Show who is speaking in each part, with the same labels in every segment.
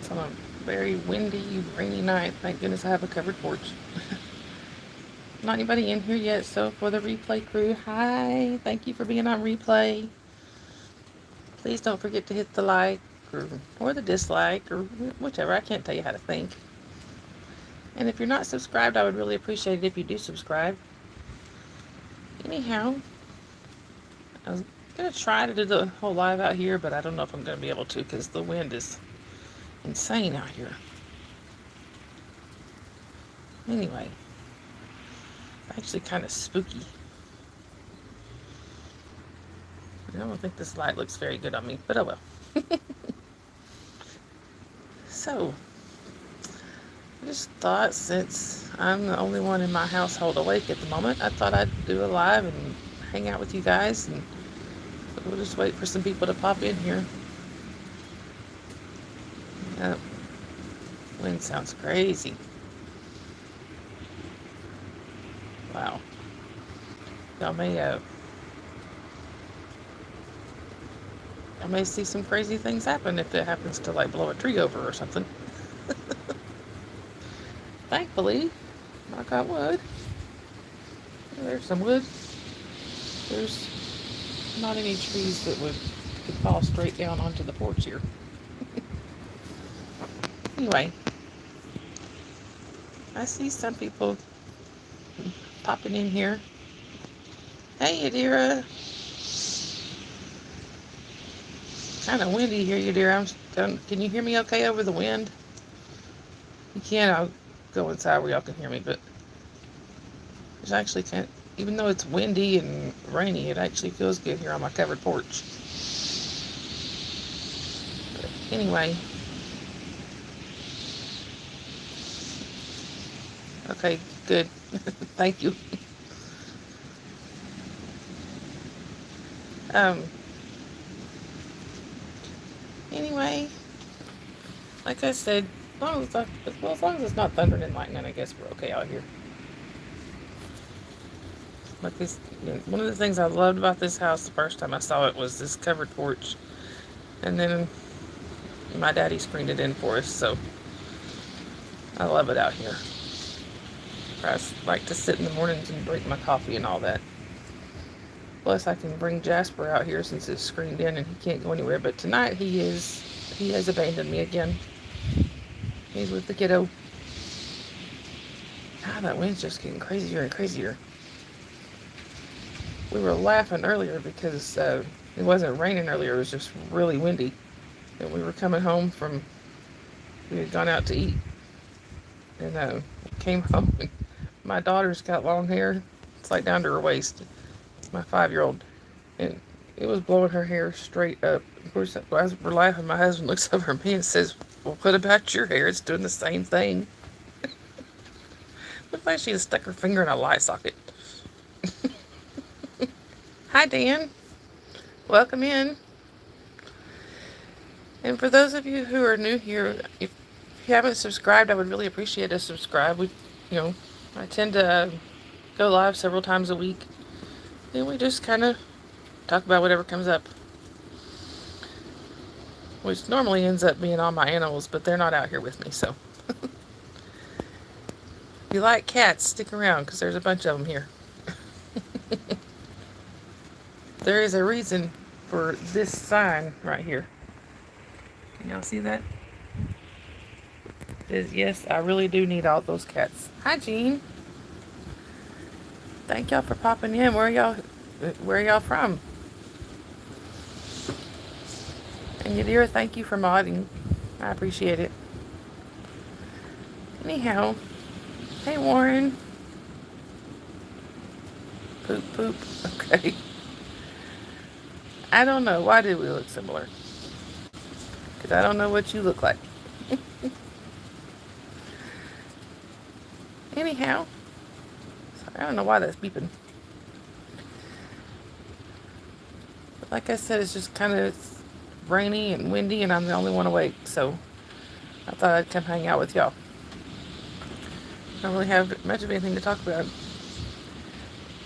Speaker 1: It's on a very windy, rainy night. Thank goodness I have a covered porch. Not anybody in here yet, so for the replay crew, hi. Thank you for being on replay. Please don't forget to hit the like or the dislike or whichever. I can't tell you how to think. And if you're not subscribed, I would really appreciate it if you do subscribe. Anyhow, I was going to try to do the whole live out here, but I don't know if I'm going to be able to because the wind is insane out here. Anyway, actually kind of spooky. I don't think this light looks very good on me, but oh well. So, I just thought since I'm the only one in my household awake at the moment, I thought I'd do a live and hang out with you guys, and we'll just wait for some people to pop in here. That wind sounds crazy. Wow. Y'all may see some crazy things happen if it happens to like blow a tree over or something. Thankfully, knock on wood, there's some wood. There's not any trees that could fall straight down onto the porch here. Anyway, I see some people popping in here. Hey, Yadira. Kind of windy here, Yadira. Can you hear me okay over the wind? You can. I'll go inside where y'all can hear me, but there's actually even though it's windy and rainy, it actually feels good here on my covered porch. But anyway. Okay, good. Thank you. Anyway, like I said, as long as it's not thundering and lightning, I guess we're okay out here. Like this, one of the things I loved about this house the first time I saw it was this covered porch, and then my daddy screened it in for us, so I love it out here. I like to sit in the mornings and drink my coffee and all that. Plus, I can bring Jasper out here since it's screened in and he can't go anywhere. But tonight he has abandoned me again. He's with the kiddo. Ah, that wind's just getting crazier and crazier. We were laughing earlier because it wasn't raining earlier. It was just really windy. And we were coming home we had gone out to eat. And came home and my daughter's got long hair. It's like down to her waist. My 5-year-old. And it was blowing her hair straight up. Of course, as we're laughing, my husband looks over at me and says, well, what about your hair? It's doing the same thing. Looked like she had stuck her finger in a light socket. Hi, Dan. Welcome in. And for those of you who are new here, if you haven't subscribed, I would really appreciate a subscribe. I tend to go live several times a week. And we just kind of talk about whatever comes up. Which normally ends up being all my animals, but they're not out here with me, so. If you like cats, stick around, because there's a bunch of them here. There is a reason for this sign right here. Can y'all see that? It says, yes, I really do need all those cats. Hi, Jean. Thank y'all for popping in. Where are y'all from? And Yadira, thank you for modding. I appreciate it. Anyhow, hey, Warren. Poop, poop. Okay. I don't know. Why do we look similar? Because I don't know what you look like. Anyhow. Sorry, I don't know why that's beeping. But like I said, it's just kind of rainy and windy, and I'm the only one awake. So I thought I'd come hang out with y'all. I don't really have much of anything to talk about.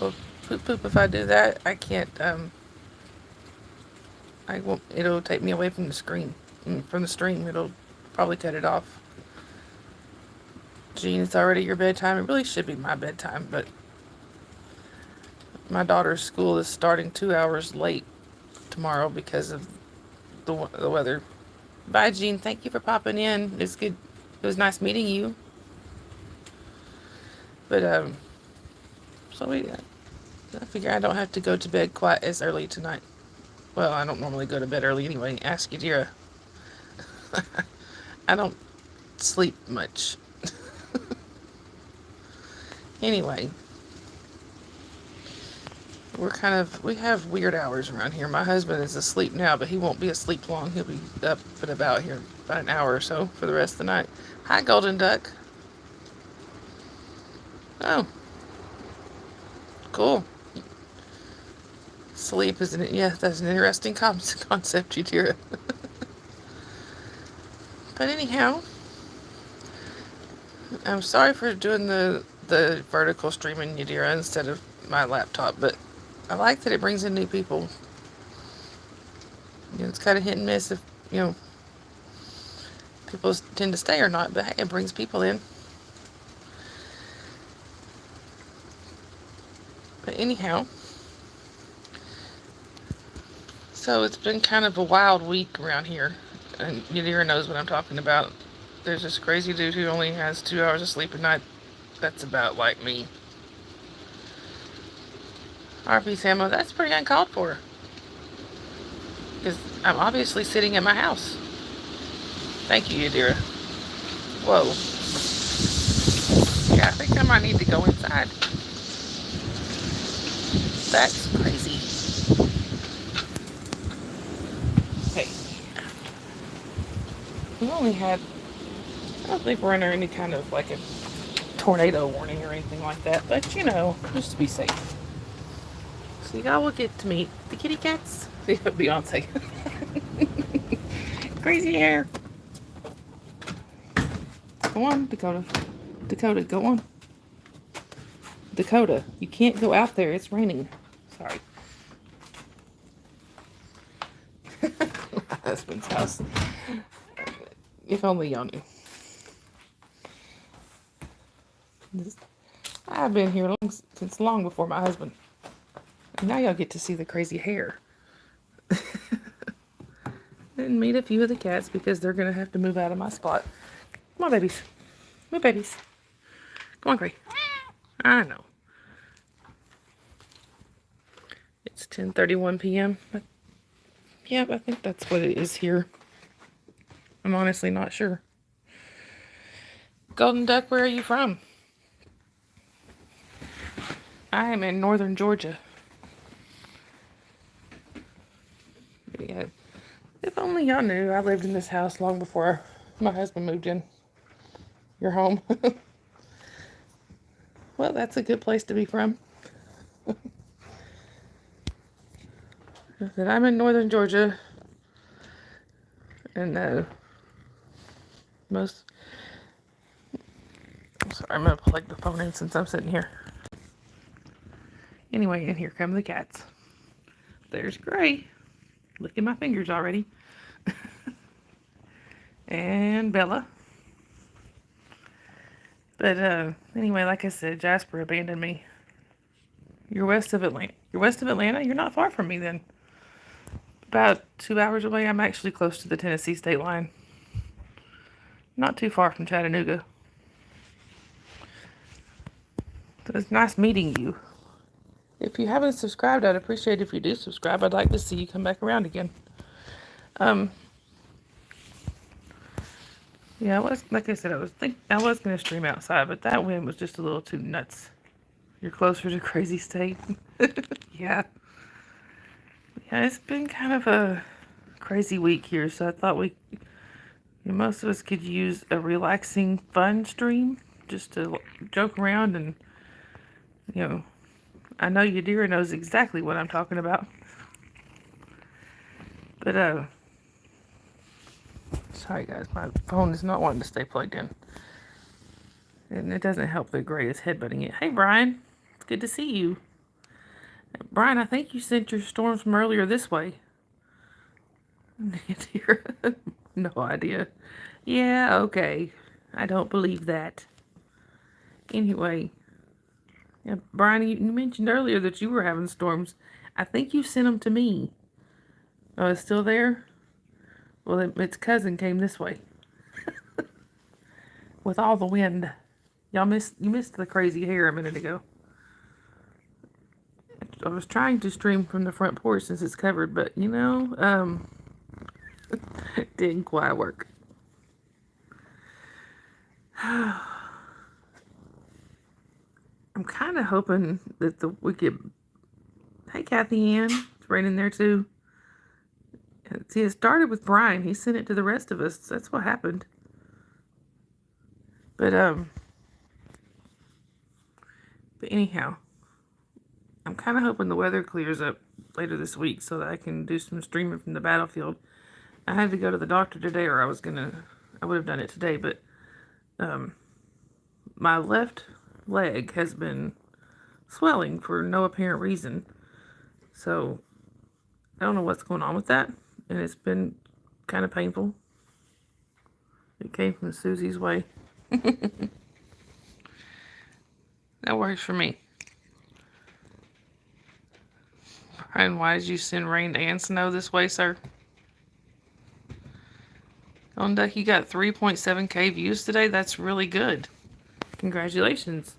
Speaker 1: Well, poop, poop, if I do that, I can't, it'll take me away from the screen. From the stream, it'll Probably cut it off. Jean, it's already your bedtime. It really should be my bedtime, but my daughter's school is starting 2 hours late tomorrow because of the weather. Bye, Jean. Thank you for popping in. It's good. It was nice meeting you. But so I figure I don't have to go to bed quite as early tonight. Well, I don't normally go to bed early anyway. Ask Yadira. I don't sleep much. Anyway, we have weird hours around here. My husband is asleep now, but he won't be asleep long. He'll be up and about here about an hour or so for the rest of the night. Hi, Golden Duck. Oh, cool. Sleep isn't it? Yeah, that's an interesting concept, Yadira. But anyhow, I'm sorry for doing the vertical streaming, Yadira, instead of my laptop, but I like that it brings in new people. You know, it's kind of hit and miss if, people tend to stay or not, but hey, it brings people in. But anyhow, so it's been kind of a wild week around here, and Yadira knows what I'm talking about. There's this crazy dude who only has 2 hours of sleep a night. That's about like me. RP Samo, that's pretty uncalled for. Because I'm obviously sitting in my house. Thank you, Yadira. Whoa. Yeah, I think I might need to go inside. That's crazy. Hey. We only had... I don't think we're under any kind of like a tornado warning or anything like that. But, just to be safe. So y'all will get to meet the kitty cats. Beyonce. Crazy hair. Go on, Dakota. Dakota, go on. Dakota, you can't go out there. It's raining. Sorry. My husband's house. If only y'all knew. I've been here since long before my husband. And now y'all get to see the crazy hair. And meet a few of the cats because they're going to have to move out of my spot. Come on, babies. Move, babies. Come on, Gray. I know. It's 10:31 p.m. Yeah, I think that's what it is here. I'm honestly not sure. Golden Duck, where are you from? I am in northern Georgia. Yeah. If only y'all knew I lived in this house long before my husband moved in. Your home. Well, that's a good place to be from. That I'm in northern Georgia. And most... I'm sorry, I'm going to plug the phone in since I'm sitting here. Anyway, and here come the cats. There's Gray. Look at my fingers already. And Bella. But anyway, like I said, Jasper abandoned me. You're west of Atlanta. You're west of Atlanta? You're not far from me then. About 2 hours away. I'm actually close to the Tennessee state line. Not too far from Chattanooga. So it's nice meeting you. If you haven't subscribed, I'd appreciate it if you do subscribe. I'd like to see you come back around again. Yeah, like I said, I was going to stream outside, but that wind was just a little too nuts. You're closer to Crazy State. Yeah. Yeah, it's been kind of a crazy week here, so I thought most of us could use a relaxing, fun stream just to joke around and, I know Yadira knows exactly what I'm talking about. But, sorry guys, my phone is not wanting to stay plugged in. And it doesn't help that Gray is headbutting it. Hey, Brian. It's good to see you. Brian, I think you sent your storms from earlier this way. No idea. Yeah, okay. I don't believe that. Anyway, yeah, Brian, you mentioned earlier that you were having storms. I think you sent them to me. Oh, it's still there? Well, its cousin came this way with all the wind. You missed the crazy hair a minute ago. I was trying to stream from the front porch since it's covered, but it didn't quite work. I'm kind of hoping that we get. Hey, Kathy Ann, it's raining there too. See, it started with Brian. He sent it to the rest of us. That's what happened. But anyhow, I'm kind of hoping the weather clears up later this week so that I can do some streaming from the battlefield. I had to go to the doctor today, or I would have done it today. But my left leg has been swelling for no apparent reason. So I don't know what's going on with that, and it's been kind of painful. It came from Susie's way. That works for me. And why did you send rain and snow this way, sir? On Duck, you got 3.7K views today. That's really good. Congratulations.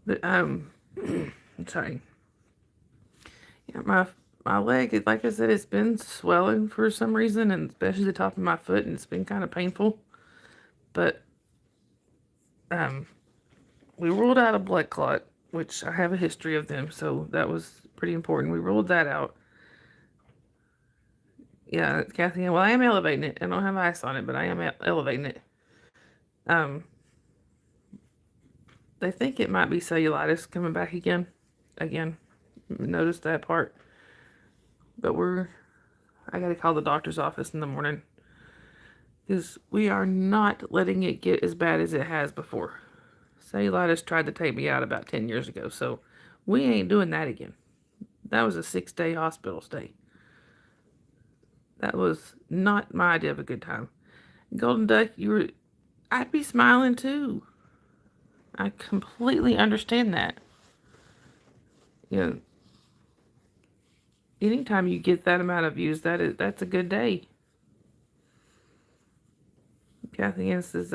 Speaker 1: But I'm sorry. Yeah, my leg, like I said, it's been swelling for some reason, and especially the top of my foot, and it's been kind of painful. But we ruled out a blood clot, which I have a history of them, so that was pretty important. We ruled that out. Yeah, Kathy, well, I am elevating it. I don't have ice on it, but I am elevating it. They think it might be cellulitis coming back again. Notice that part. But I got to call the doctor's office in the morning because we are not letting it get as bad as it has before. Cellulitis tried to take me out about 10 years ago, so we ain't doing that again. That was a 6-day hospital stay. That was not my idea of a good time. Golden Duck, I'd be smiling too. I completely understand that. You know, anytime you get that amount of views, that's a good day. Kathy Ann says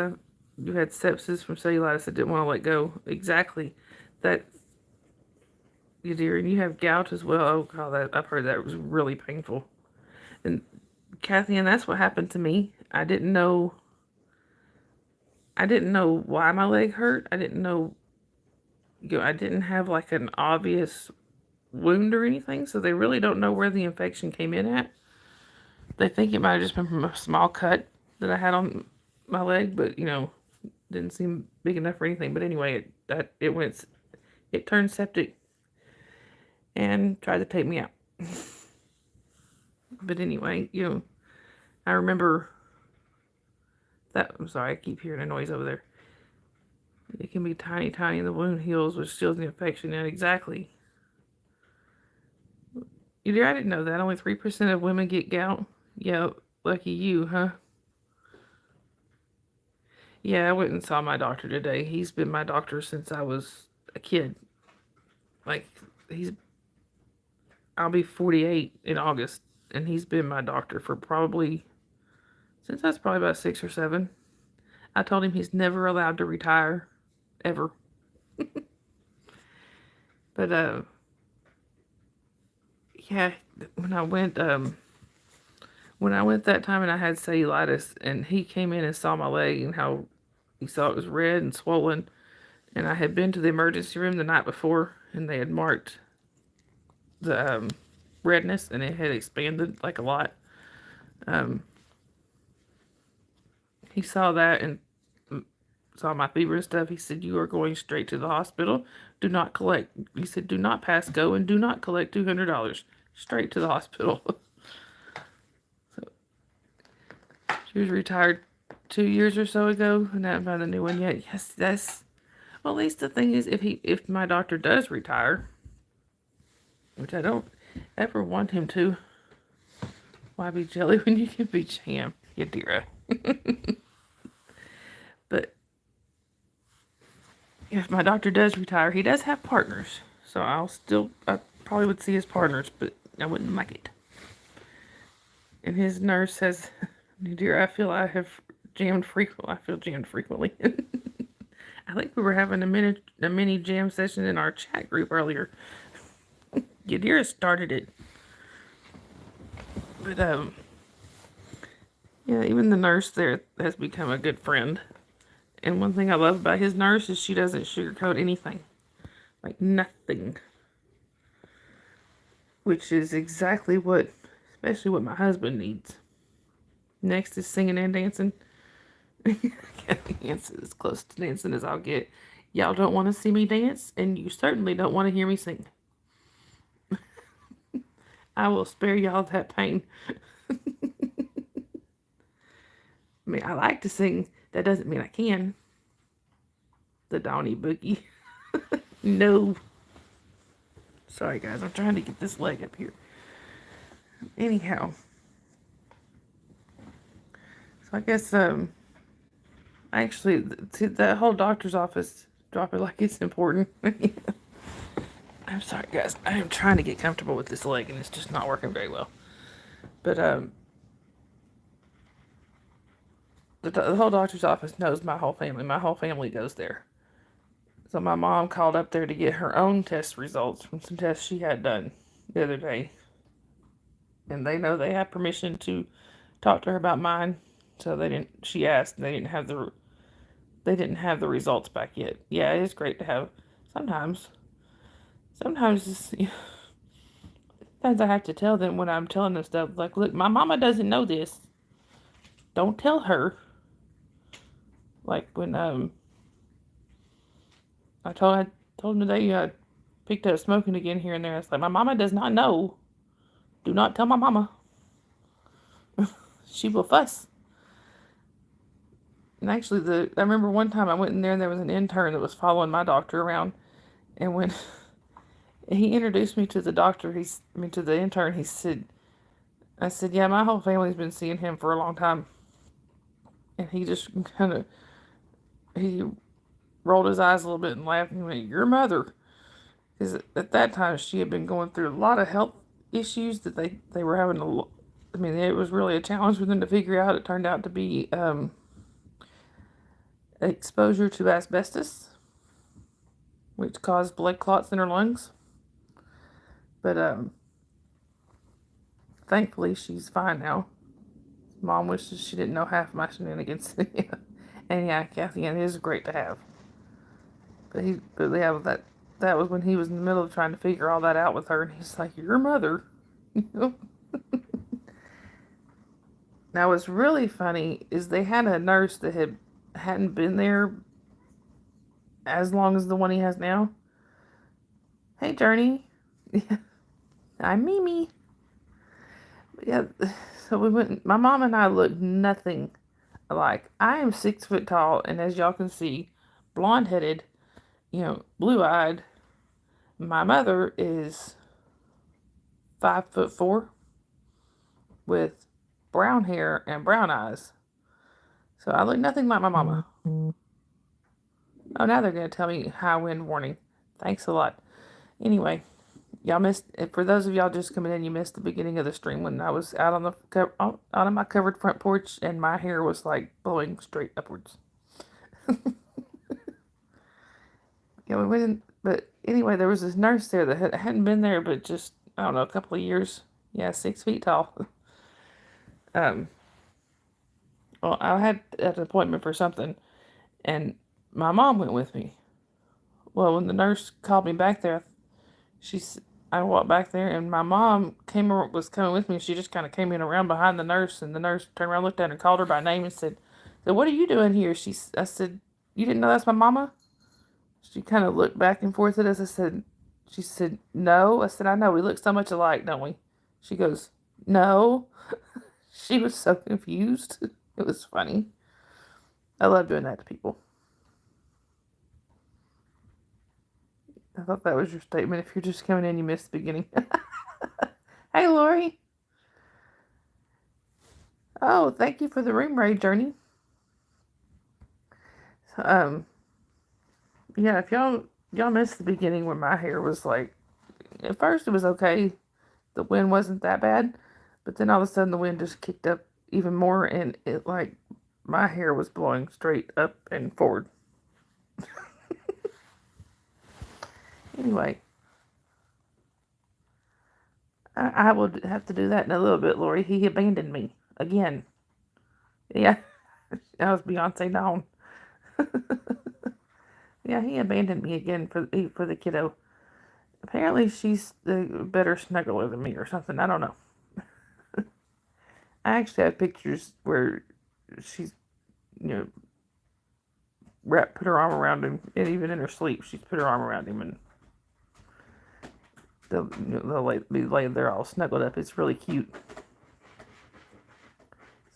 Speaker 1: you had sepsis from cellulitis. I didn't want to let go. Exactly. That, you dear, and you have gout as well. Oh God, I've heard that was really painful. And Kathy Ann, that's what happened to me. I didn't know why my leg hurt. I didn't know. I didn't have like an obvious wound or anything, so they really don't know where the infection came in at. They think it might have just been from a small cut that I had on my leg, but didn't seem big enough for anything. But anyway, it turned septic and tried to take me out. But anyway, I remember that. I'm sorry, I keep hearing a noise over there. It can be tiny, tiny, and the wound heals, which steals the infection. And exactly. I didn't know that. Only 3% of women get gout. Yeah, lucky you, huh? Yeah, I went and saw my doctor today. He's been my doctor since I was a kid. Like, I'll be 48 in August, and he's been my doctor for since I was probably about 6 or 7. I told him he's never allowed to retire, ever. But, yeah, when I went that time and I had cellulitis, and he came in and saw my leg and how he saw it was red and swollen, and I had been to the emergency room the night before, and they had marked the redness, and it had expanded like a lot. He saw that and saw my fever and stuff. He said, "You are going straight to the hospital. Do not collect." He said, "Do not pass go and do not collect $200. Straight to the hospital." So she was retired 2 years or so ago, and I haven't found a new one yet. Yes, that's. Well, at least the thing is, if my doctor does retire, which I don't ever want him to, why be jelly when you can be jam? Yadira. But if my doctor does retire, he does have partners. So I probably would see his partners, but I wouldn't like it. And his nurse says, Dear, I feel jammed frequently. I feel jammed frequently. I think we were having a mini jam session in our chat group earlier. Yadira started it. But, yeah, even the nurse there has become a good friend. And one thing I love about his nurse is she doesn't sugarcoat anything. Like, nothing. Which is exactly especially what my husband needs. Next is singing and dancing. Kathy Hansen as close to dancing as I'll get. Y'all don't want to see me dance, and you certainly don't want to hear me sing. I will spare y'all that pain. I mean, I like to sing. That doesn't mean I can. The Donny Boogie. No. Sorry, guys. I'm trying to get this leg up here. Anyhow. So I guess, actually, that whole doctor's office, drop it like it's important. I'm sorry, guys. I am trying to get comfortable with this leg, and it's just not working very well. But, the whole doctor's office knows my whole family. My whole family goes there. So my mom called up there to get her own test results from some tests she had done the other day. And they know they have permission to talk to her about mine. So she asked, and they didn't have the results back yet. Yeah, it is great to have sometimes sometimes I have to tell them when I'm telling them stuff, like, look, my mama doesn't know this. Don't tell her. Like when I told him today I picked up smoking again here and there. It's like, my mama does not know. Do not tell my mama. She will fuss. And actually, I remember one time I went in there and there was an intern that was following my doctor around. And when he introduced me to the doctor, to the intern, I said, yeah, my whole family's been seeing him for a long time. And he just he rolled his eyes a little bit and laughed and went, your mother. Because at that time, she had been going through a lot of health issues that they were having it was really a challenge for them to figure out. It turned out to be exposure to asbestos, which caused blood clots in her lungs. But thankfully, she's fine now. Mom wishes she didn't know half my shenanigans. And yeah, Kathy, it is great to have. But yeah, that was when he was in the middle of trying to figure all that out with her, and he's like, your mother. Now, what's really funny is they had a nurse that hadn't been there as long as the one he has now. Hey, Journey. I'm Mimi. Yeah, so we went. My mom and I look nothing alike. I am 6 foot tall, and as y'all can see, blonde-headed, blue-eyed. My mother is 5'4" with brown hair and brown eyes. So I look nothing like my mama. Oh, now they're going to tell me high wind warning. Thanks a lot. Anyway, y'all missed, for those of y'all just coming in, you missed the beginning of the stream when I was out on my covered front porch and my hair was like blowing straight upwards. Yeah, we went in, but anyway, there was this nurse there that hadn't been there but just, I don't know, a couple of years. Yeah, 6 feet tall. Well, I had an appointment for something, and my mom went with me. Well, when the nurse called me back there, I walked back there, and my mom was coming with me. She just kind of came in around behind the nurse, and the nurse turned around, looked at her, and called her by name, and said, "What are you doing here?" I said, "You didn't know that's my mama?" She kind of looked back and forth at us. She said, "No." I said, "I know. We look so much alike, don't we?" She goes, "No." She was so confused. It was funny. I love doing that to people. I thought that was your statement. If you're just coming in, you missed the beginning. Hey, Lori. Oh, thank you for the room raid, Journey. Um, yeah, if y'all missed the beginning when my hair was like, at first it was okay. The wind wasn't that bad, but then all of a sudden the wind just kicked up even more, and it like my hair was blowing straight up and forward. Anyway, I will have to do that in a little bit, Lori. He abandoned me again. Yeah, that was Beyonce Dawn. Yeah, he abandoned me again for the kiddo. Apparently, she's the better snuggler than me or something. I don't know. I actually have pictures where she's, you know, put her arm around him, and even in her sleep, she's put her arm around him, and they'll be laying there all snuggled up. It's really cute.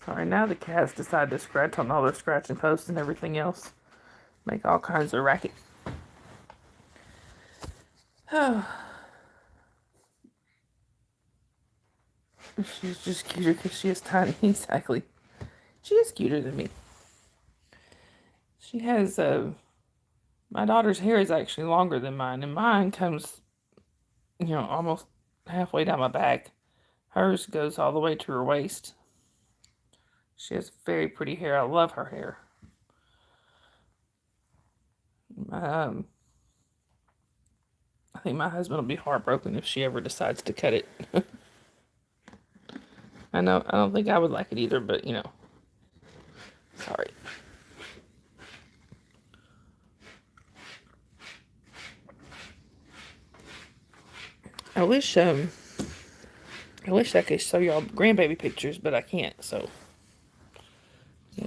Speaker 1: Sorry, now the cats decide to scratch on all their scratching posts and everything else. Make all kinds of racket. Oh, she's just cuter because she is tiny. Exactly. She is cuter than me. She has, my daughter's hair is actually longer than mine, and mine comes, almost halfway down my back. Hers goes all the way to her waist. She has very pretty hair. I love her hair. Um, I think my husband will be heartbroken if she ever decides to cut it. I know, I don't think I would like it either, but sorry. I wish I could show y'all grandbaby pictures, but I can't. So,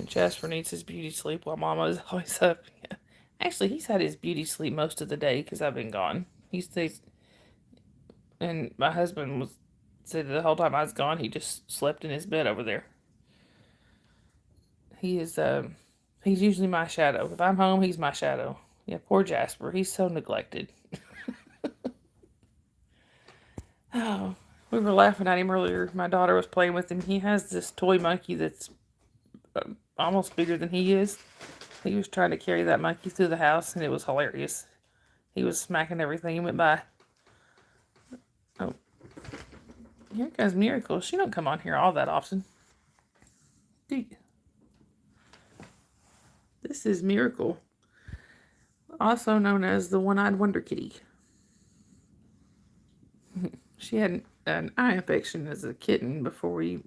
Speaker 1: Jasper needs his beauty sleep while Mama is always up. Yeah. Actually, he's had his beauty sleep most of the day because I've been gone. He stays, and my husband said the whole time I was gone, he just slept in his bed over there. He is he's usually my shadow. If I'm home, he's my shadow. Yeah, poor Jasper. He's so neglected. Oh, we were laughing at him earlier. My daughter was playing with him. He has this toy monkey that's almost bigger than he is. He was trying to carry that monkey through the house, and it was hilarious. He was smacking everything he went by. Oh, here comes Miracle. She don't come on here all that often. Dude, this is Miracle, also known as the One-Eyed Wonder Kitty. She had an eye infection as a kitten before we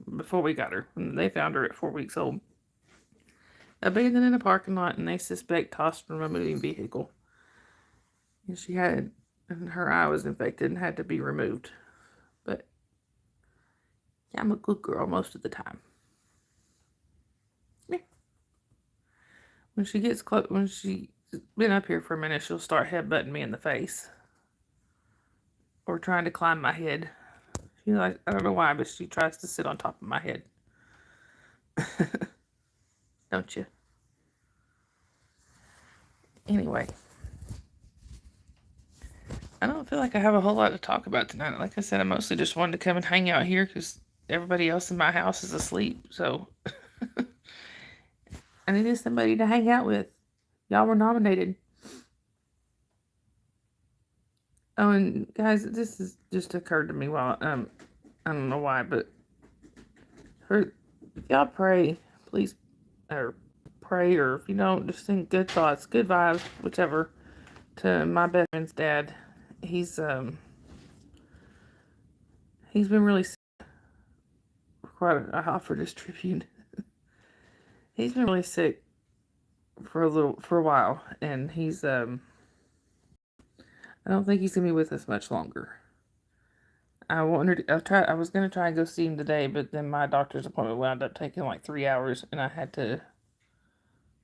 Speaker 1: got her. And they found her at 4 weeks old, abandoned in a parking lot, and they suspect tossed from a moving vehicle. And her eye was infected and had to be removed. But yeah, I'm a good girl most of the time. Yeah. When she gets close, when she's been up here for a minute, she'll start headbutting me in the face or trying to climb my head. I don't know why, but she tries to sit on top of my head. Don't you? Anyway, I don't feel like I have a whole lot to talk about tonight. Like I said, I mostly just wanted to come and hang out here because everybody else in my house is asleep. So I needed somebody to hang out with. Y'all were nominated. Oh, and guys, this has just occurred to me while I don't know why, but if y'all pray, please, or pray, or if you don't, just think good thoughts, good vibes, whichever, to my best friend's dad. He's been really sick. I offered his tribute. He's been really sick for a while, and he's I don't think he's gonna be with us much longer. I was gonna try and go see him today, but then my doctor's appointment wound up taking like 3 hours, and I had to,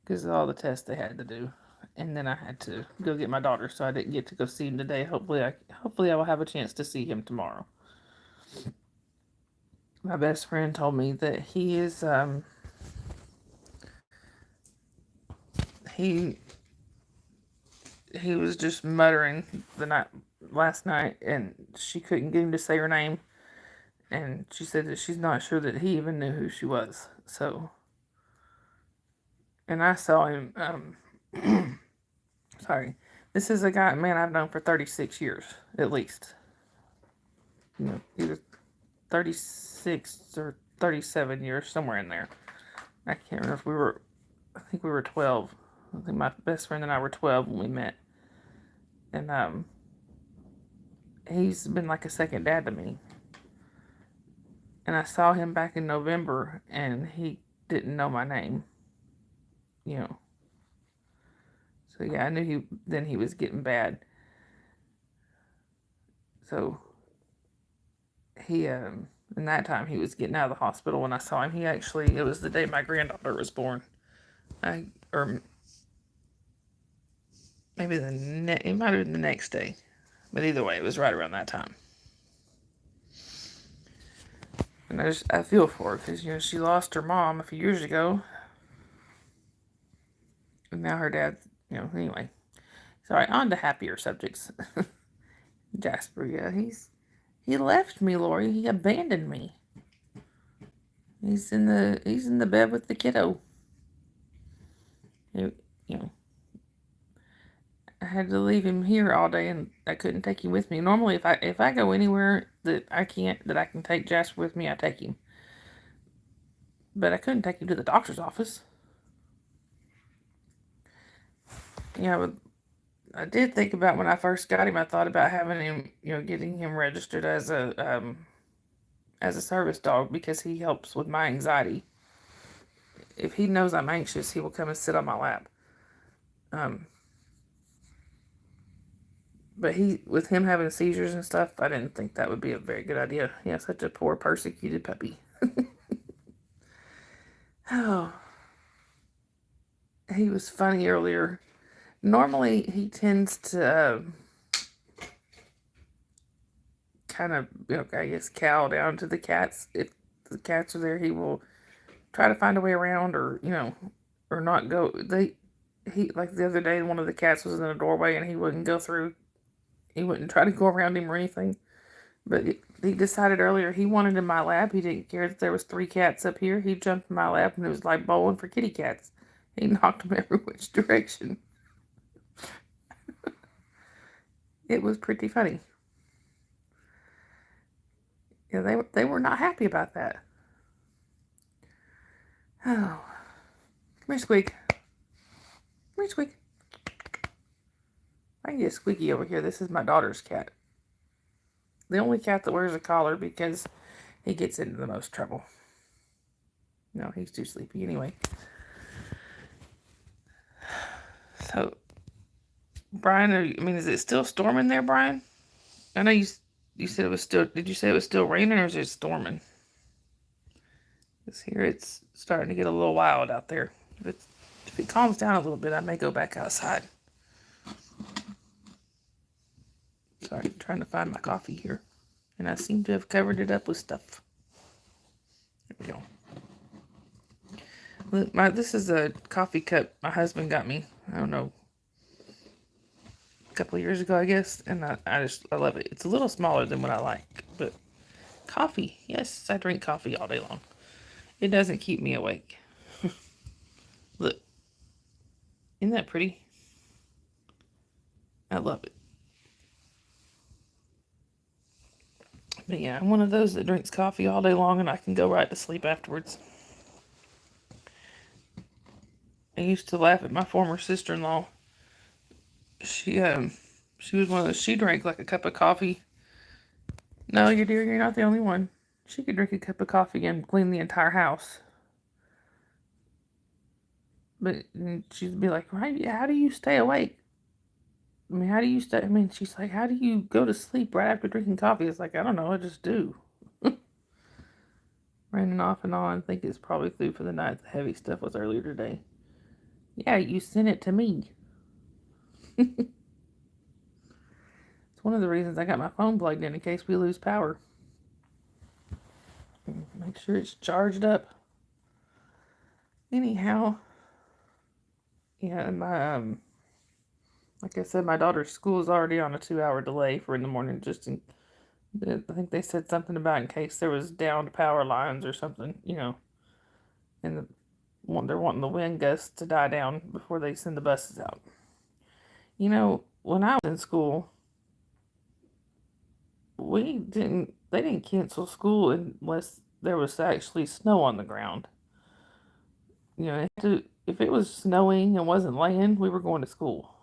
Speaker 1: because of all the tests they had to do, and then I had to go get my daughter, so I didn't get to go see him today. Hopefully I will have a chance to see him tomorrow. My best friend told me that he is he was just muttering last night, and she couldn't get him to say her name, And she said that she's not sure that he even knew who she was. So, and I saw him, sorry. This is a man I've known for 36 years, at least. You know, either 36 or 37 years, somewhere in there. I can't remember if I think we were 12. I think my best friend and I were 12 when we met. And he's been like a second dad to me. And I saw him back in November, and he didn't know my name. You know. So yeah, I knew he was getting bad. So he in that time he was getting out of the hospital when I saw him. It was the day my granddaughter was born. Or maybe it might have been the next day. But either way, it was right around that time. And I feel for her because she lost her mom a few years ago, and now her dad. Anyway. Sorry, on to happier subjects. Jasper, yeah, he left me, Lori. He abandoned me. He's in the bed with the kiddo. You know, I had to leave him here all day, and I couldn't take him with me. Normally, if I go anywhere that I can take Jasper with me, I take him. But I couldn't take him to the doctor's office. Yeah, but I did think about when I first got him. I thought about having him, getting him registered as a service dog because he helps with my anxiety. If he knows I'm anxious, he will come and sit on my lap. But with him having seizures and stuff, I didn't think that would be a very good idea. Yeah, such a poor persecuted puppy. Oh, he was funny earlier. Normally, he tends to kind of, I guess, cow down to the cats. If the cats are there, he will try to find a way around, or or not go. He like the other day, one of the cats was in a doorway, and he wouldn't go through. He wouldn't try to go around him or anything. But he decided earlier he wanted in my lap. He didn't care that there was 3 cats up here. He jumped in my lap, and it was like bowling for kitty cats. He knocked them every which direction. It was pretty funny. Yeah, they were not happy about that. Oh, come here, Squeak. Come here, Squeak. I can get Squeaky over here. This is my daughter's cat. The only cat that wears a collar because he gets into the most trouble. No, he's too sleepy anyway. So, Brian, is it still storming there, Brian? I know you said it was still. Did you say it was still raining, or is it storming? Because here it's starting to get a little wild out there. If it calms down a little bit, I may go back outside. Sorry, I'm trying to find my coffee here. And I seem to have covered it up with stuff. There we go. Look, this is a coffee cup my husband got me. I don't know, a couple of years ago, I guess. And I love it. It's a little smaller than what I like. But coffee, yes, I drink coffee all day long. It doesn't keep me awake. Look, isn't that pretty? I love it. But yeah, I'm one of those that drinks coffee all day long, and I can go right to sleep afterwards. I used to laugh at my former sister-in-law. She was one of those. She drank like a cup of coffee. No, you're not the only one. She could drink a cup of coffee and clean the entire house. But she'd be like, "Right, how do you stay awake? I mean, how do you stay?" I mean, she's like, "How do you go to sleep right after drinking coffee?" It's like, I don't know, I just do. Raining off and on. I think it's probably through for the night. The heavy stuff was earlier today. Yeah, you sent it to me. It's one of the reasons I got my phone plugged in case we lose power. Make sure it's charged up. Anyhow, yeah, my like I said, my daughter's school is already on a 2-hour delay for in the morning, just in I think they said something about in case there was downed power lines or something, and they're wanting the wind gusts to die down before they send the buses out. When I was in school, they didn't cancel school unless there was actually snow on the ground. If it was snowing and wasn't laying, we were going to school,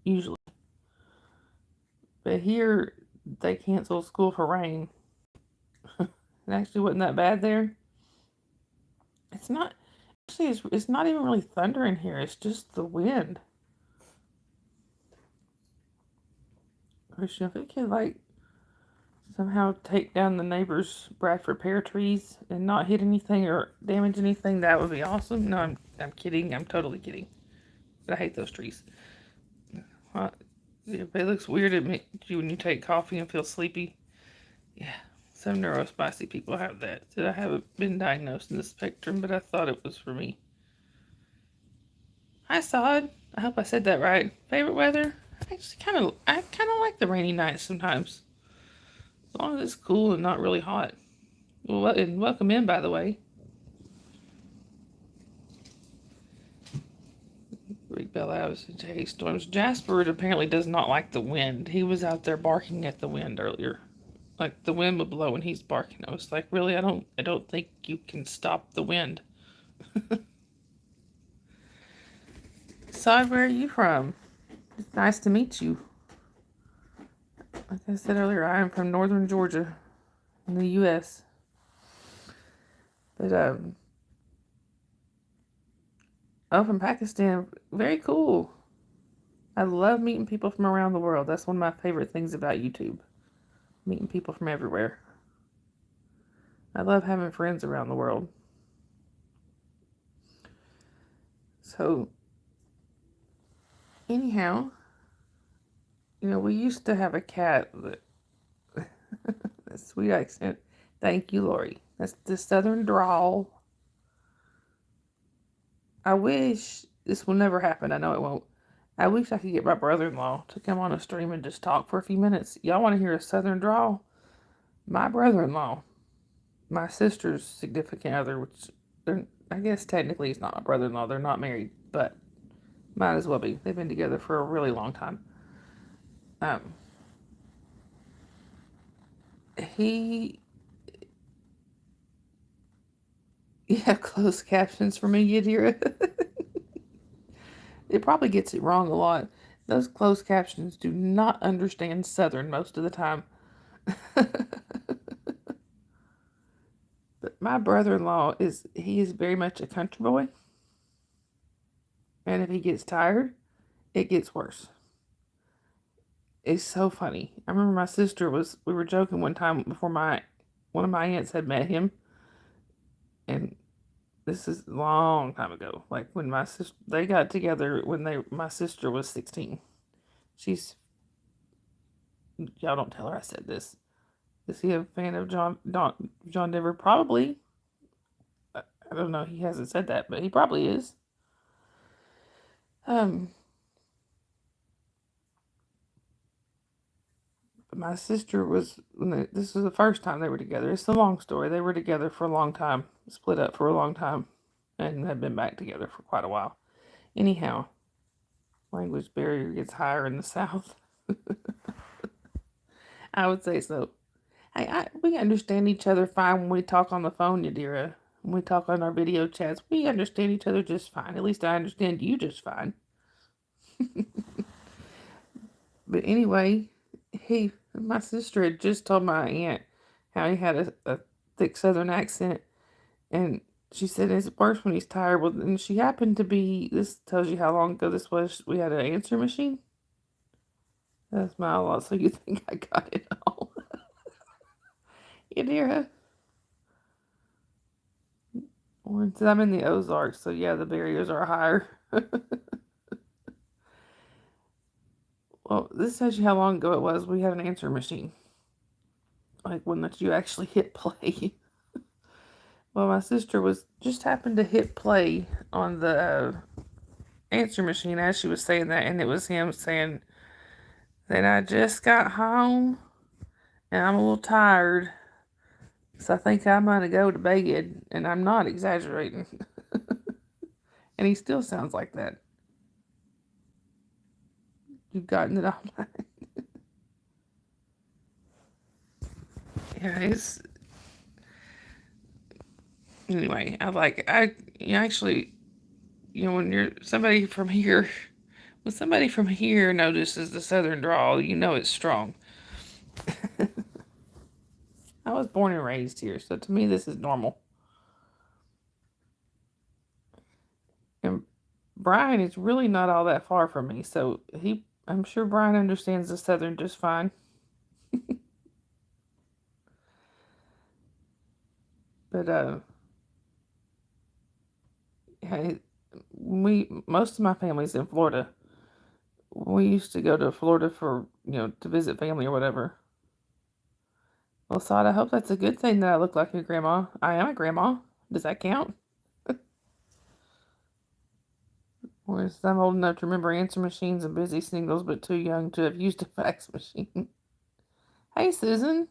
Speaker 1: usually. But here, they canceled school for rain. It actually wasn't that bad there. It's not, actually, it's not even really thundering here. It's just the wind. If it could, somehow take down the neighbor's Bradford pear trees and not hit anything or damage anything, that would be awesome. No, I'm kidding. I'm totally kidding. But I hate those trees. If it looks weird at me when you take coffee and feel sleepy, yeah, some neurospicy people have that. I haven't been diagnosed in the spectrum, but I thought it was for me. Hi, Sod. I hope I said that right. Favorite weather? I kind of like the rainy nights sometimes. As long as it's cool and not really hot. Well, and welcome in, by the way. Rick Bell Hours and Jay Storms. Jasper apparently does not like the wind. He was out there barking at the wind earlier. Like the wind would blow and he's barking. I was like, really? I don't think you can stop the wind. Sod, where are you from? It's nice to meet you. Like I said earlier, I am from northern Georgia in the U.S. But, from Pakistan. Very cool. I love meeting people from around the world. That's one of my favorite things about YouTube. Meeting people from everywhere. I love having friends around the world. So, anyhow, we used to have a cat that that sweet accent. Thank you, Lori. That's the southern drawl. I wish this will never happen. I know it won't. I wish I could get my brother-in-law to come on a stream and just talk for a few minutes. Y'all want to hear a southern drawl? My brother-in-law, my sister's significant other, which I guess technically he's not my brother-in-law. They're not married, but might as well be. They've been together for a really long time. You have closed captions for me, Yadira. It probably gets it wrong a lot. Those closed captions do not understand Southern most of the time. But my brother-in-law is very much a country boy. And if he gets tired, it gets worse. It's so funny. I remember my sister we were joking one time before one of my aunts had met him. And this is a long time ago. Like when they got together when my sister was 16. Y'all don't tell her I said this. Is he a fan of John Denver? Probably. I don't know. He hasn't said that, but he probably is. My sister this was the first time they were together. It's a long story. They were together for a long time, split up for a long time, and had been back together for quite a while. Anyhow, language barrier gets higher in the South. I would say so. We understand each other fine when we talk on the phone, Yadira. When we talk on our video chats, we understand each other just fine. At least I understand you just fine. But anyway, my sister had just told my aunt how he had a thick Southern accent, and she said it's worse when he's tired. Well, and she happened to be. This tells you how long ago this was. We had an answer machine. That's my lot. So you think I got it all? Yadira. I'm in the Ozarks, so yeah, the barriers are higher. Well, this tells you how long ago it was. We had an answer machine. Like one that you actually hit play. Well, my sister just happened to hit play on the answer machine as she was saying that, and it was him saying that I just got home and I'm a little tired, so I think I'm gonna go to bed, and I'm not exaggerating. And he still sounds like that. You've gotten it all. Yeah, it's anyway. Actually, when you're somebody from here, when somebody from here notices the southern drawl, you know it's strong. I was born and raised here, so to me this is normal. And Brian is really not all that far from me, so I'm sure Brian understands the southern just fine. But hey, most of my family's in Florida. We used to go to Florida for to visit family or whatever. Well, Sod, I hope that's a good thing that I look like your grandma. I am a grandma. Does that count? Or is I'm old enough to remember answer machines and busy signals, but too young to have used a fax machine? Hey, Susan.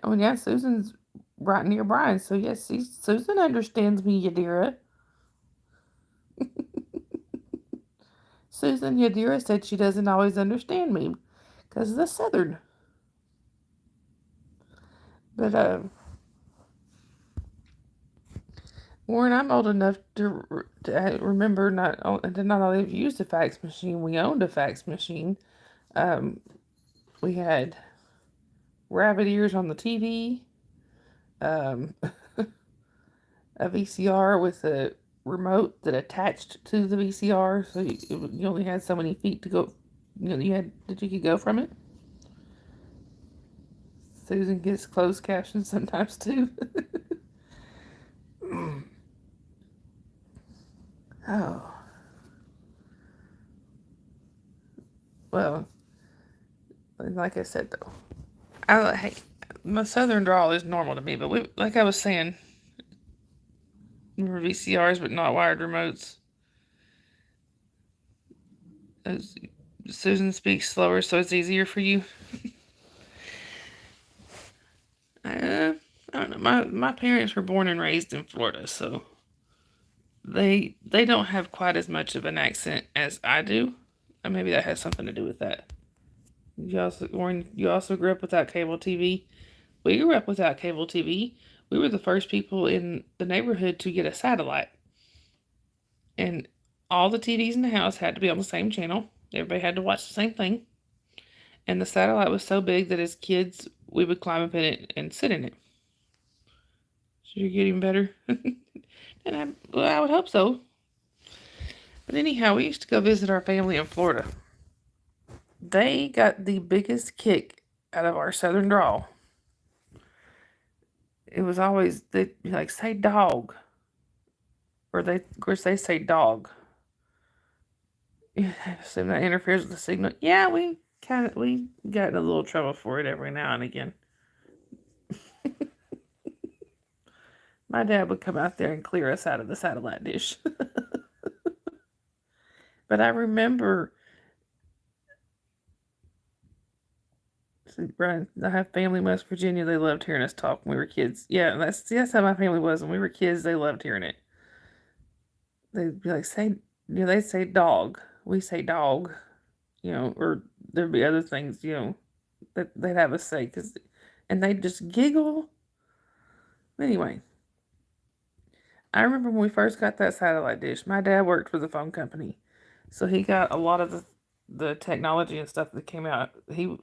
Speaker 1: Oh, yeah, Susan's right near Brian, so yes, Susan understands me, Yadira. Susan Yadira said she doesn't always understand me because of the Southern. But, Warren, I'm old enough to remember not only have used a fax machine, we owned a fax machine. We had rabbit ears on the TV, um, a VCR with a remote that attached to the VCR, so you only had so many feet to go. You could go from it. Susan gets closed captions sometimes too. Oh, well, like I said though, hey, my southern drawl is normal to me, but like I was saying, we were VCRs but not wired remotes. As Susan speaks slower, so it's easier for you. I don't know. My parents were born and raised in Florida, so they don't have quite as much of an accent as I do. And maybe that has something to do with that. You also grew up without cable TV. We grew up without cable TV. We were the first people in the neighborhood to get a satellite, and all the TVs in the house had to be on the same channel. Everybody had to watch the same thing, and the satellite was so big that as kids we would climb up in it and sit in it. So you're getting better, and I would hope so. But anyhow, we used to go visit our family in Florida. They got the biggest kick out of our southern drawl. It was always they like say dog, or of course they say dog. So that interferes with the signal. Yeah, we got in a little trouble for it every now and again. My dad would come out there and clear us out of the satellite dish. But I remember, Brian, I have family in West Virginia. They loved hearing us talk when we were kids. Yeah, that's how my family was when we were kids. They loved hearing it. They'd be like, they'd say dog. We say dog, or there'd be other things, that they'd have us say, and they'd just giggle. Anyway, I remember when we first got that satellite dish, my dad worked for the phone company. So he got a lot of the technology and stuff that came out. The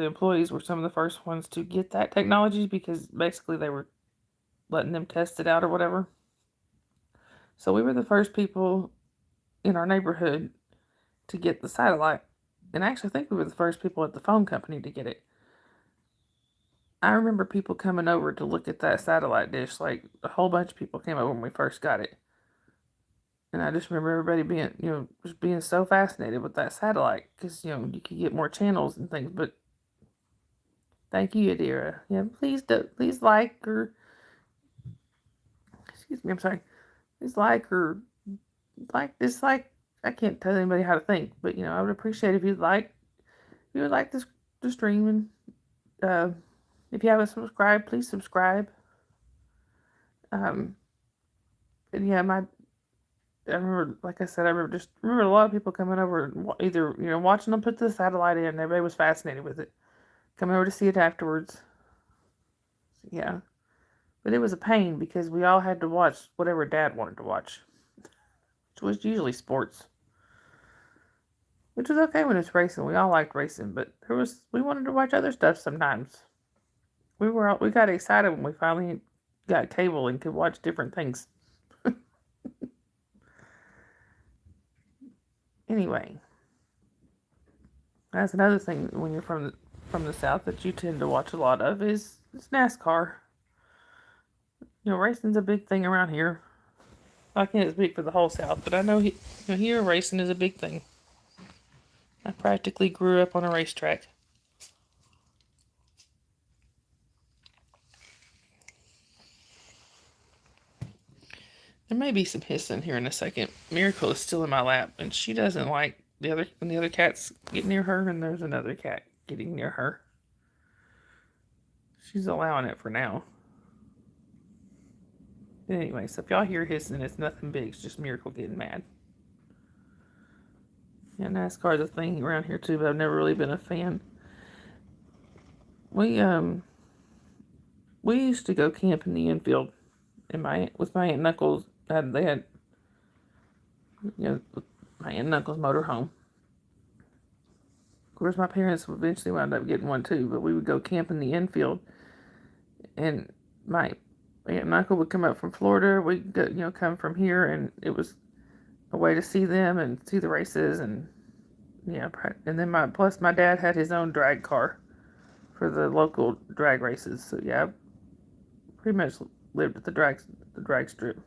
Speaker 1: employees were some of the first ones to get that technology because basically they were letting them test it out or whatever. So we were the first people in our neighborhood to get the satellite. And I actually think we were the first people at the phone company to get it. I remember people coming over to look at that satellite dish. Like a whole bunch of people came over when we first got it. And I just remember everybody being, just being so fascinated with that satellite because, you could get more channels and things. But thank you, Adira. Yeah, please like or, excuse me, I'm sorry. Please like or dislike. I can't tell anybody how to think, but, I would appreciate if you would like this the stream If you haven't subscribed, please subscribe. Um, and yeah, I remember, like I said, I remember a lot of people coming over, and either watching them put the satellite in. Everybody was fascinated with it. Coming over to see it afterwards. Yeah, but it was a pain because we all had to watch whatever Dad wanted to watch, which was usually sports, which was okay when it's racing. We all liked racing, but we wanted to watch other stuff sometimes. We got excited when we finally got cable and could watch different things. Anyway, that's another thing when you're from the South that you tend to watch a lot of is NASCAR. Racing's a big thing around here. I can't speak for the whole South, but I know here racing is a big thing. I practically grew up on a racetrack. There may be some hissing here in a second. Miracle is still in my lap, and she doesn't like when the other cats get near her, and there's another cat getting near her. She's allowing it for now. Anyway, so if y'all hear hissing, it's nothing big. It's just Miracle getting mad. Yeah, NASCAR's a thing around here too, but I've never really been a fan. We used to go camp in the infield, with my aunt and uncles. They had my aunt and uncle's motorhome. Of course, my parents eventually wound up getting one too, but we would go camp in the infield, and my aunt and uncle would come up from Florida. We'd go, come from here, and it was a way to see them and see the races, and and then my dad had his own drag car for the local drag races. So yeah, I pretty much lived at the drag strip.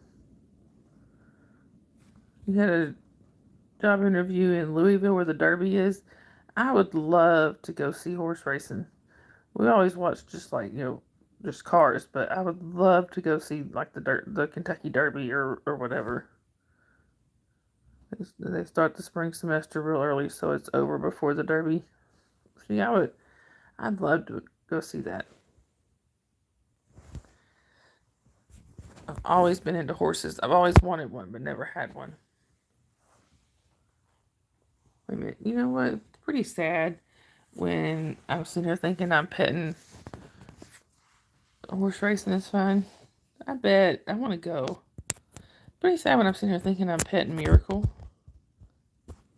Speaker 1: You had a job interview in Louisville where the Derby is. I would love to go see horse racing. We always watch just just cars, but I would love to go see like the Kentucky Derby or whatever. They start the spring semester real early, so it's over before the Derby. So yeah, I'd love to go see that. I've always been into horses. I've always wanted one, but never had one. Wait a minute. You know what? It's pretty sad when I'm sitting here thinking I'm petting horse racing is fun. I bet I want to go. Pretty sad when I'm sitting here thinking I'm petting Miracle,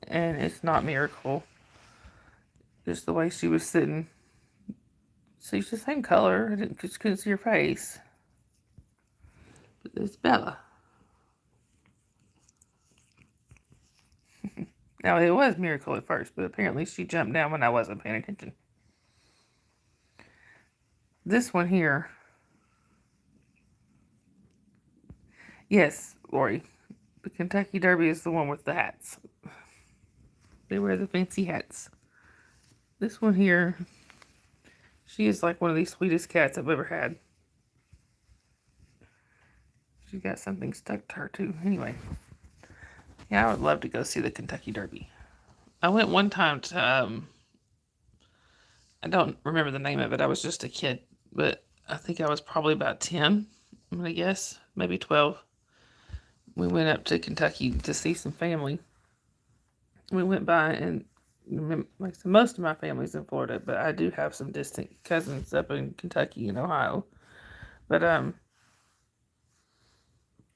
Speaker 1: and it's not Miracle. Just the way she was sitting. She's the same color. I just couldn't see her face. But it's Bella. Now it was Miracle at first, but apparently she jumped down when I wasn't paying attention. This one here. Yes, Lori. The Kentucky Derby is the one with the hats. They wear the fancy hats. This one here, she is like one of the sweetest cats I've ever had. She's got something stuck to her too. Anyway, yeah, I would love to go see the Kentucky Derby. I went one time to, I don't remember the name of it. I was just a kid, but I think I was probably about 10, I'm going to guess, maybe 12. We went up to Kentucky to see some family. We went by, and like so most of my family's in Florida, but I do have some distant cousins up in Kentucky and Ohio. But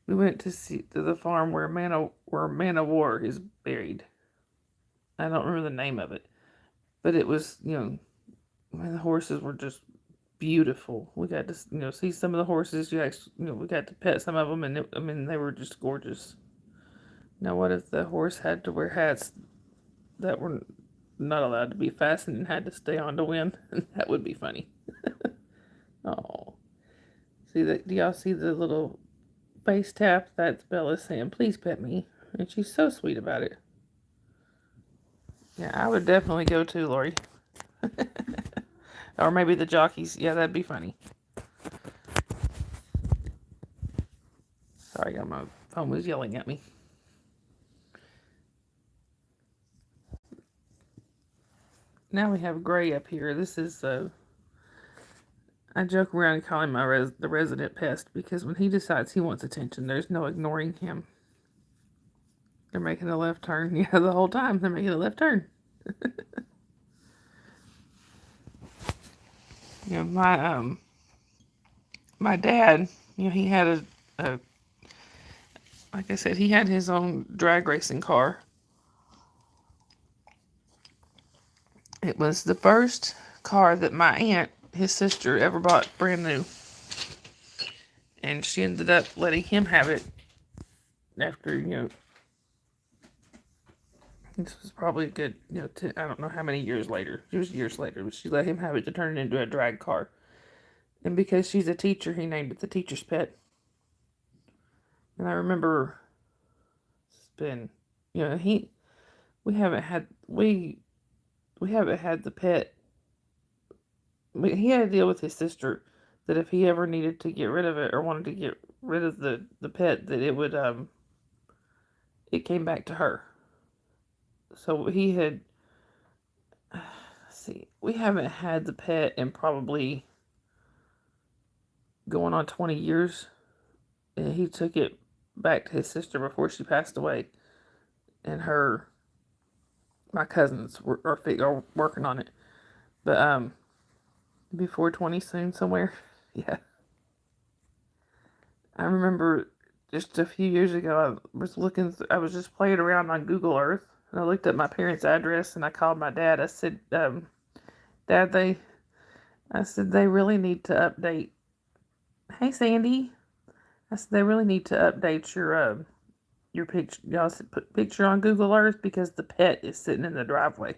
Speaker 1: we went to the farm where Man of War is buried. I don't remember the name of it, but it was the horses were just beautiful. We got to see some of the horses. We got to pet some of them, and they were just gorgeous. Now, what if the horse had to wear hats that were not allowed to be fastened and had to stay on to win? That would be funny. Oh, see that? Do y'all see the little face tap? That's Bella saying, "Please pet me," and she's so sweet about it. Yeah, I would definitely go too, Lori. Or maybe the jockeys. Yeah, that'd be funny. Sorry, my phone was yelling at me. Now we have Gray up here. This is I joke around and call him the resident pest because when he decides he wants attention, there's no ignoring him. They're making a left turn. Yeah, the whole time they're making a left turn. My dad, he had a like I said, he had his own drag racing car. It was the first car that my aunt, his sister, ever bought brand new. And she ended up letting him have it after, this was probably a good, I don't know how many years later. It was years later, but she let him have it to turn it into a drag car. And because she's a teacher, he named it the teacher's pet. And I remember it's been, we haven't had the pet. He had to deal with his sister that if he ever needed to get rid of it or wanted to get rid of the pet, that it would it came back to her. So he had we haven't had the pet in probably going on 20 years. And he took it back to his sister before she passed away. And my cousins are working on it. But before 20 soon somewhere. Yeah. I remember just a few years ago, I was just playing around on Google Earth, and I looked up my parents' address, and I called my dad. I said, Dad, they really need to update. Hey, Sandy. I said, they really need to update your picture. Y'all put picture on Google Earth because the pet is sitting in the driveway.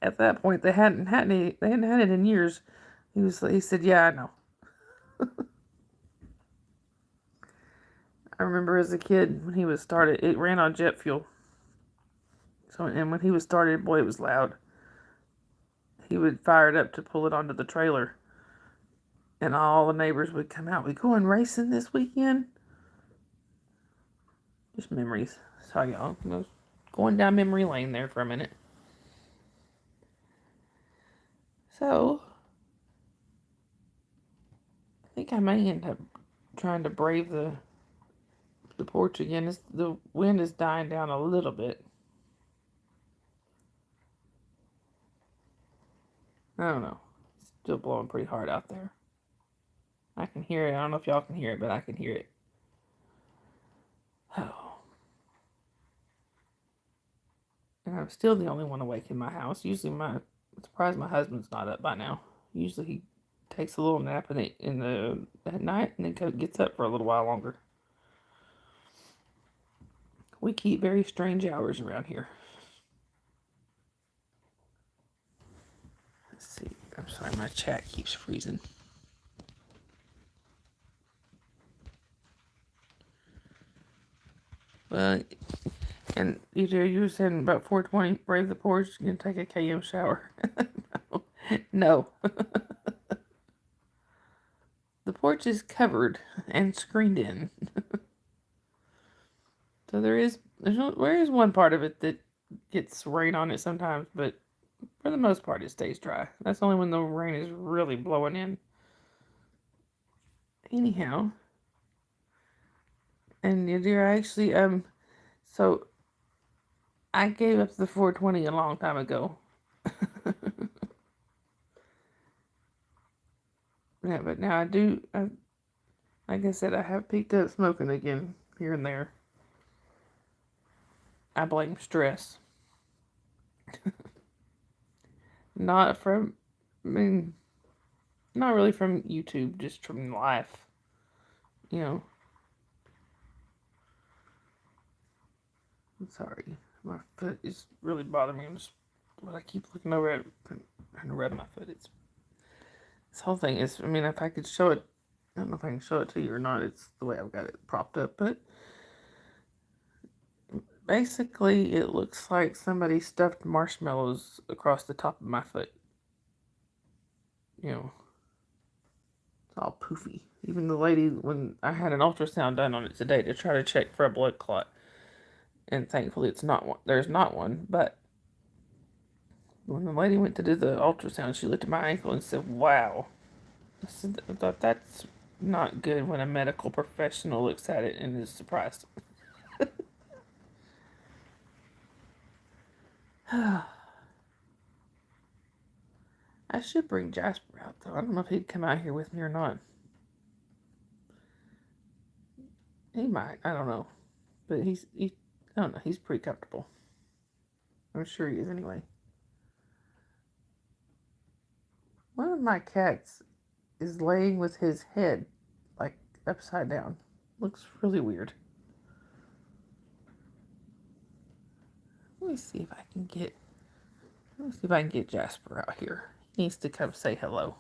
Speaker 1: At that point, they hadn't had it in years. He said, yeah, I know. I remember as a kid when he was started, it ran on jet fuel. And when he was started, boy, it was loud. He would fire it up to pull it onto the trailer, and all the neighbors would come out. We going racing this weekend? Just memories. Sorry, y'all. I was going down memory lane there for a minute. So, I think I may end up trying to brave the porch again. The wind is dying down a little bit. I don't know. It's still blowing pretty hard out there. I can hear it. I don't know if y'all can hear it, but I can hear it. Oh. And I'm still the only one awake in my house. Usually I'm surprised my husband's not up by now. Usually he takes a little nap at night and then gets up for a little while longer. We keep very strange hours around here. Let's see. I'm sorry, my chat keeps freezing. Well, and either you were saying about 4:20, brave the porch, you're going to take a KM shower. No. The porch is covered and screened in. So there is one part of it that gets rain on it sometimes, but for the most part it stays dry. That's only when the rain is really blowing in. Anyhow, and dear, actually, so I gave up the 420 a long time ago. Yeah, but now like I said, I have picked up smoking again here and there. I blame stress. Not really from YouTube, just from life. I'm sorry. My foot is really bothering me. I keep looking over at it and rub my foot. This whole thing is, if I could show it, I don't know if I can show it to you or not. It's the way I've got it propped up, but basically it looks like somebody stuffed marshmallows across the top of my foot. It's all poofy. Even the lady, when I had an ultrasound done on it today to try to check for a blood clot, and thankfully there's not one, but When the lady went to do the ultrasound, she looked at my ankle and said, "Wow." I thought that's not good when a medical professional looks at it and is surprised. I should bring Jasper out, though. I don't know if he'd come out here with me or not. He might. I don't know. But I don't know. He's pretty comfortable. I'm sure he is anyway. One of my cats is laying with his head, like, upside down. Looks really weird. Let me see if I can get Jasper out here. He needs to come say hello.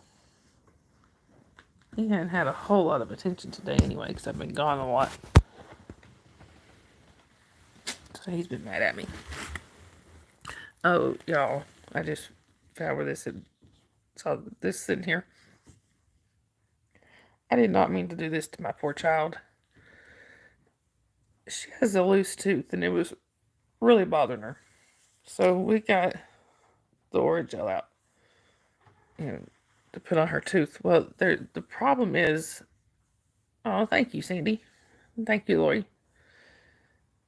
Speaker 1: He hadn't had a whole lot of attention today anyway, because I've been gone a lot. So he's been mad at me. Oh, y'all, I just found where this had, saw this sitting here. I did not mean to do this to my poor child. She has a loose tooth, and it was really bothering her. So we got the Orajel out, to put on her tooth. Well, the problem is, oh, thank you, Sandy. Thank you, Lori.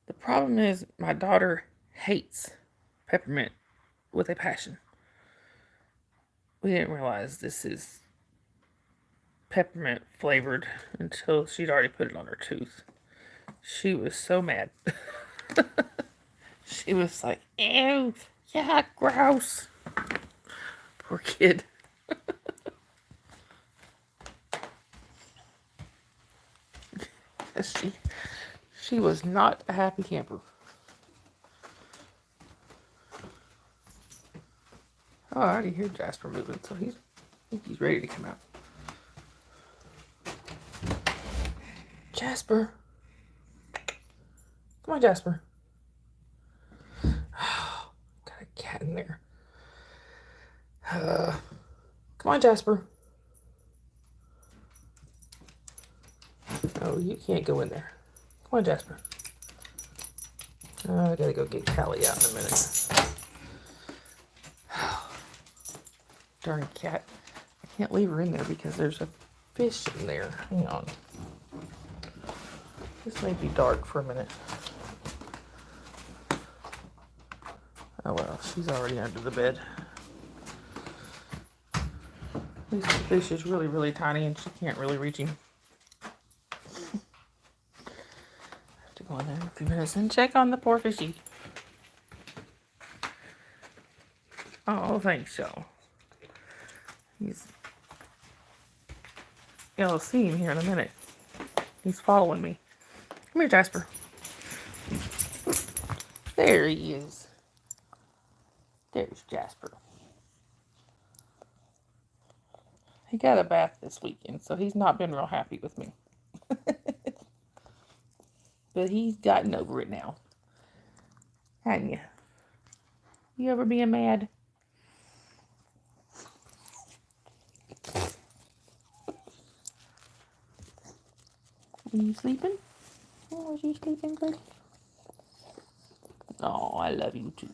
Speaker 1: The problem is my daughter hates peppermint with a passion. We didn't realize this is peppermint flavored until she'd already put it on her tooth. She was so mad. She was like, ew, yeah, gross. Poor kid. She was not a happy camper. Oh, I already hear Jasper moving, so I think he's ready to come out. Jasper. Come on, Jasper. Oh, got a cat in there. Come on, Jasper. Oh, you can't go in there. Come on, Jasper. I gotta go get Callie out in a minute. Darn cat. I can't leave her in there because there's a fish in there. Hang on. This may be dark for a minute. Oh well, she's already under the bed. This fish is really, really tiny and she can't really reach him. I have to go in there in a few minutes and check on the poor fishy. Oh, thanks, y'all. You'll see him here in a minute. He's following me. Come here, Jasper. There he is. There's Jasper. He got a bath this weekend, so he's not been real happy with me. But he's gotten over it now. Hadn't you? You ever being mad? Are you sleeping? Oh, is you sleeping good? Oh, I love you too.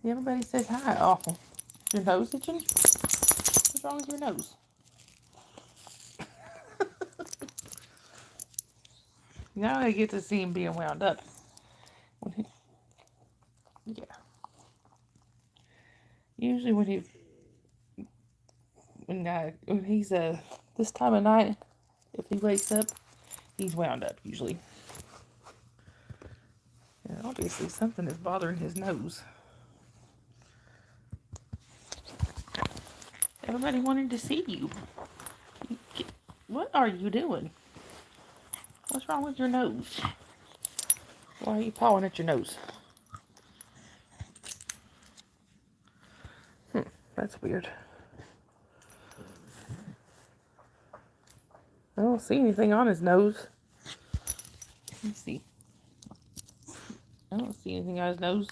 Speaker 1: Everybody says hi. Oh, your nose itching? What's wrong with your nose? Now I get to see him being wound up. Yeah. Usually when he's this time of night, if he wakes up, he's wound up usually. And obviously something is bothering his nose. Everybody wanted to see you. What are you doing? What's wrong with your nose? Why are you pawing at your nose? That's weird. I don't see anything on his nose. Let me see. I don't see anything on his nose.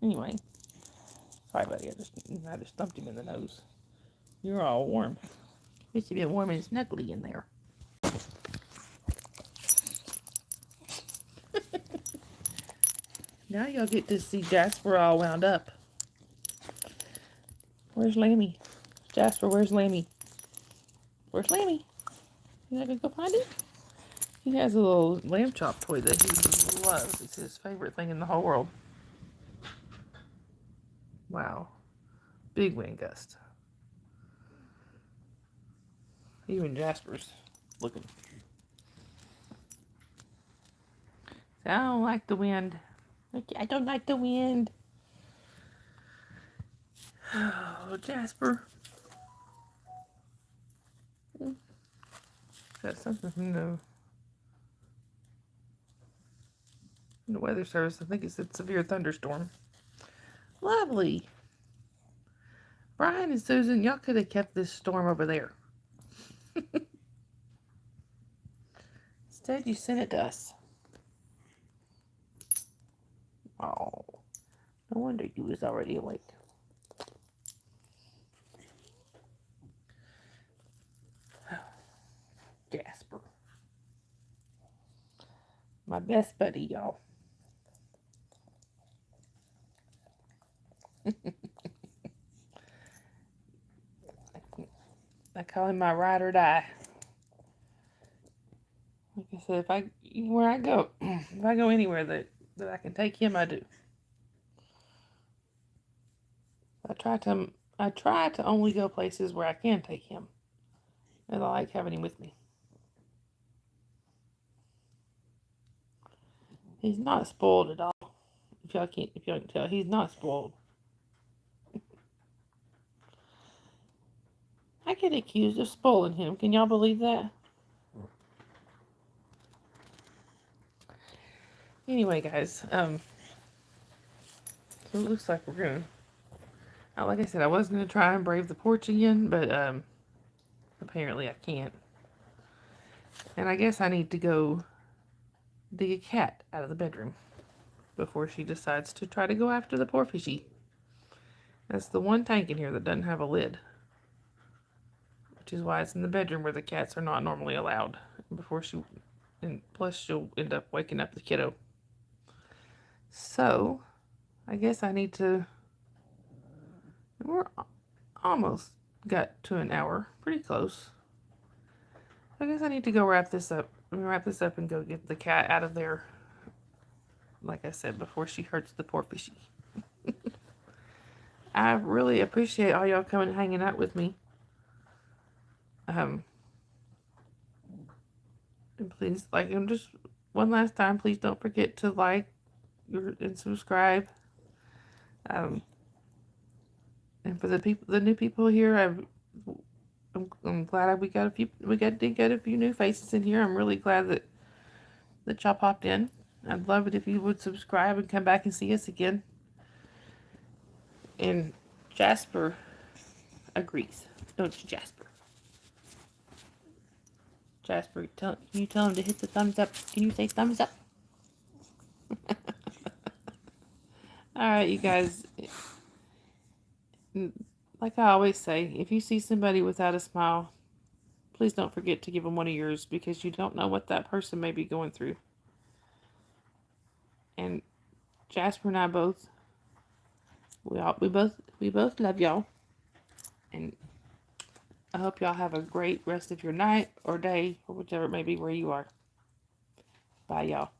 Speaker 1: Anyway. Sorry, buddy. I just thumped him in the nose. You're all warm. It's a bit warm and snuggly in there. Now y'all get to see Jasper all wound up. Where's Lammy? Jasper, where's Lammy? Where's Lammy? You not gonna go find it? He has a little lamb chop toy that he loves. It's his favorite thing in the whole world. Wow. Big wind gust. Even Jasper's looking. I don't like the wind. I don't like the wind. Oh, Jasper. Got something from the weather service. I think it's a severe thunderstorm. Lovely. Brian and Susan, y'all could have kept this storm over there. Instead, you sent it to us. Oh, no wonder you was already awake. Jasper. My best buddy, y'all. I call him my ride or die. Like I said, if I go anywhere that I can take him, I do. I try to only go places where I can take him, and I like having him with me. He's not spoiled at all. If y'all can tell, he's not spoiled. I get accused of spoiling him. Can y'all believe that? Anyway, guys, so it looks like we're gonna. Like I said, I was gonna try and brave the porch again, but apparently I can't. And I guess I need to go dig a cat out of the bedroom before she decides to try to go after the poor fishy. That's the one tank in here that doesn't have a lid, which is why it's in the bedroom where the cats are not normally allowed. And plus she'll end up waking up the kiddo. So, I guess I need to. We're almost got to an hour, pretty close. I guess I need to go wrap this up and go get the cat out of there. Like I said, before she hurts the poor fishy. I really appreciate all y'all coming and hanging out with me. And please, just one last time, please don't forget to like and subscribe. And for the new people here, I'm glad we did get a few new faces in here. I'm really glad that y'all popped in. I'd love it if you would subscribe and come back and see us again. And Jasper agrees, don't you, Jasper? Jasper, can you tell him to hit the thumbs up? Can you say thumbs up? Alright, you guys. Like I always say, if you see somebody without a smile, please don't forget to give them one of yours, because you don't know what that person may be going through. And Jasper and I we both love y'all. And I hope y'all have a great rest of your night or day or whichever it may be where you are. Bye, y'all.